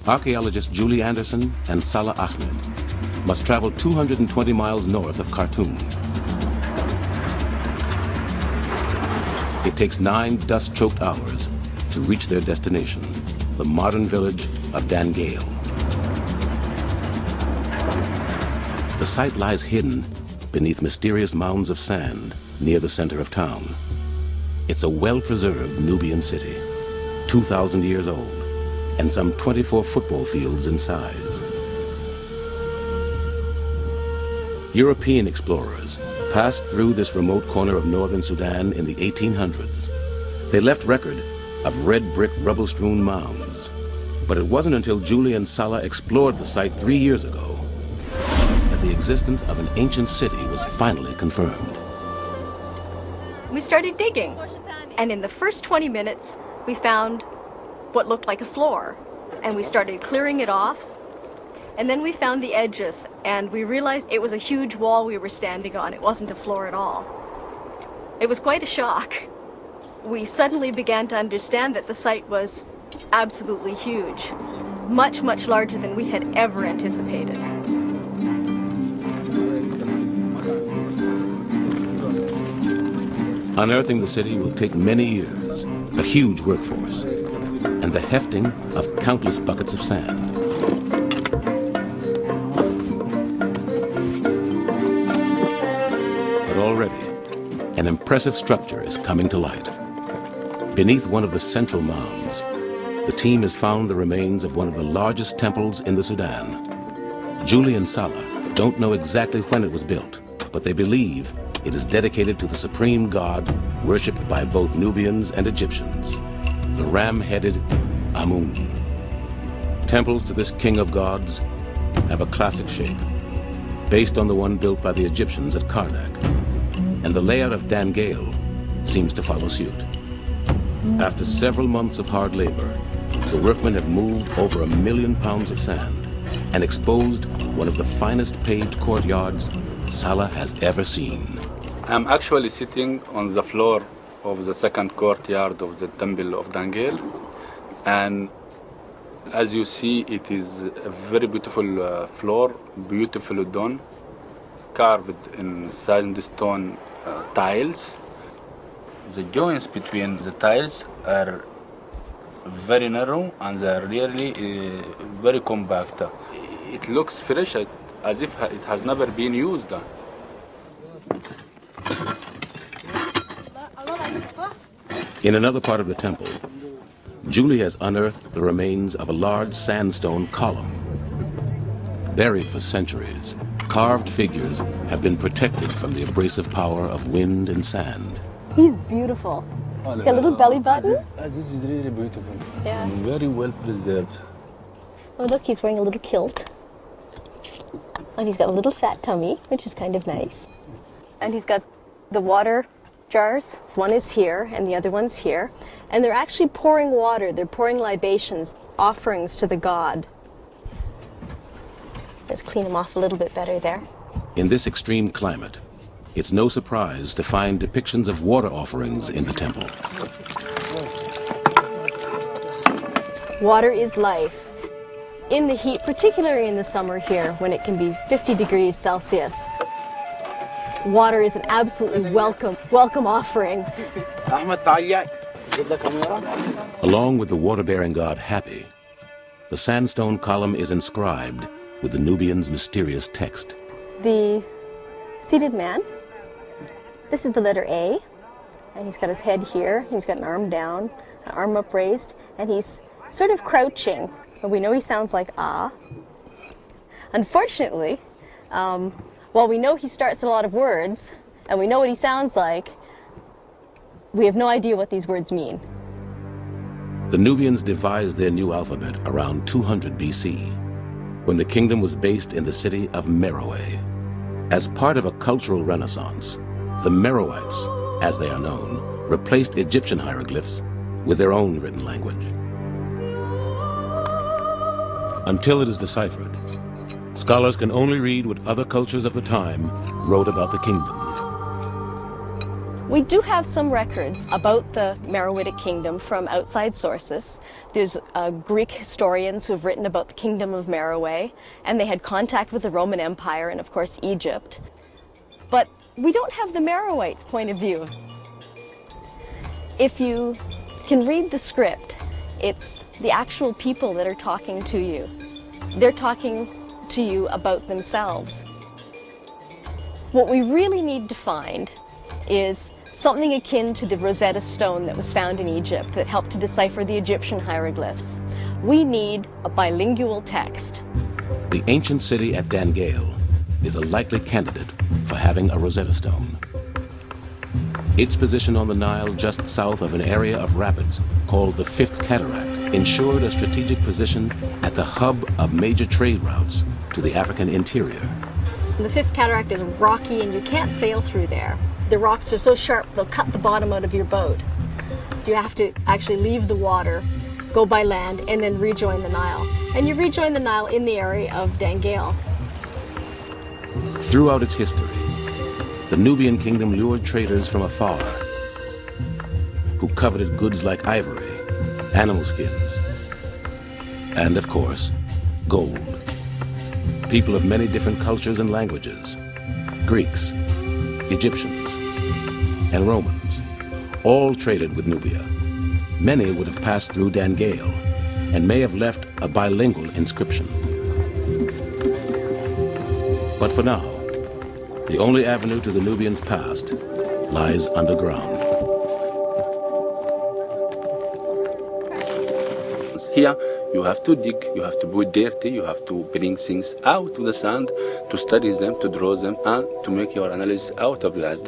Archaeologists Julie Anderson and Salah Ahmed must travel 220 miles north of Khartoum. It takes 9 dust-choked hours to reach their destination, the modern village of Dangail. The site lies hidden beneath mysterious mounds of sand near the center of town. It's a well-preserved Nubian city, 2,000 years old, and some 24 football fields in size. European explorers passed through this remote corner of northern Sudan in the 1800s. They left record of red brick rubble-strewn mounds. But it wasn't until Julie and Salah explored the site 3 years ago that the existence of an ancient city was finally confirmed. We started digging, and in the first 20 minutes, we found what looked like a floor, and we started clearing it off, and then we found the edges, and we realized it was a huge wall we were standing on. It wasn't a floor at all. It was quite a shock. We suddenly began to understand that the site was absolutely huge, much, much larger than we had ever anticipated. Unearthing the city will take many years, a huge workforce, and the hefting of countless buckets of sand. But already, an impressive structure is coming to light. Beneath one of the central mounds, the team has found the remains of one of the largest temples in the Sudan. Julie and Salah don't know exactly when it was built, but they believe it is dedicated to the supreme god worshipped by both Nubians and Egyptians, the ram-headed Amun. Temples to this king of gods have a classic shape, based on the one built by the Egyptians at Karnak, and the layout of Dangail seems to follow suit. After several months of hard labor, the workmen have moved over 1 million pounds of sand and exposed one of the finest paved courtyards Salah has ever seen. I'm actually sitting on the floor of the second courtyard of the Temple of Dangail, and as you see, it is a very beautiful floor, beautifully done, carved in sandstone tiles. The joints between the tiles are very narrow and they are really very compact. It looks fresh, as if it has never been used. In another part of the temple, Julie has unearthed the remains of a large sandstone column. Buried for centuries, carved figures have been protected from the abrasive power of wind and sand. He's beautiful. Got a little belly button. This is really beautiful. Yeah. And very well preserved. Oh, look, he's wearing a little kilt. And he's got a little fat tummy, which is kind of nice. And he's got the water jars. One is here and the other one's here. And they're actually pouring water. They're pouring libations, offerings to the god. Let's clean them off a little bit better there. In this extreme climate, it's no surprise to find depictions of water offerings in the temple. Water is life. In the heat, particularly in the summer here, when it can be 50 degrees Celsius, water is an absolutely welcome offering. Along with the water-bearing god Happy, the sandstone column is inscribed with the Nubians' mysterious text. The seated man, this is the letter A, and he's got his head here, he's got an arm down, an arm upraised, and he's sort of crouching, but we know he sounds like ah. Unfortunately, while we know he starts a lot of words, and we know what he sounds like, we have no idea what these words mean. The Nubians devised their new alphabet around 200 BC, when the kingdom was based in the city of Meroe. As part of a cultural renaissance, the Meroites, as they are known, replaced Egyptian hieroglyphs with their own written language. Until it is deciphered, scholars can only read what other cultures of the time wrote about the kingdom. We do have some records about the Meroitic kingdom from outside sources. There's Greek historians who have written about the kingdom of Meroe, and they had contact with the Roman Empire and, of course, Egypt. But we don't have the Meroites' point of view. If you can read the script, it's the actual people that are talking to you. They're talking to you about themselves. What we really need to find is something akin to the Rosetta Stone that was found in Egypt that helped to decipher the Egyptian hieroglyphs. We need a bilingual text. The ancient city at Dangale is a likely candidate for having a Rosetta Stone. Its position on the Nile just south of an area of rapids called the Fifth Cataract ensured a strategic position at the hub of major trade routes to the African interior. The Fifth Cataract is rocky and you can't sail through there. The rocks are so sharp they'll cut the bottom out of your boat. You have to actually leave the water, go by land, and then rejoin the Nile. And you rejoin the Nile in the area of Dangale. Throughout its history, the Nubian kingdom lured traders from afar who coveted goods like ivory, animal skins, and of course, gold. People of many different cultures and languages, Greeks, Egyptians, and Romans, all traded with Nubia. Many would have passed through Dangale and may have left a bilingual inscription. But for now, the only avenue to the Nubians' past lies underground. Here, you have to dig, you have to put dirty, you have to bring things out to the sand, to study them, to draw them, and to make your analysis out of that.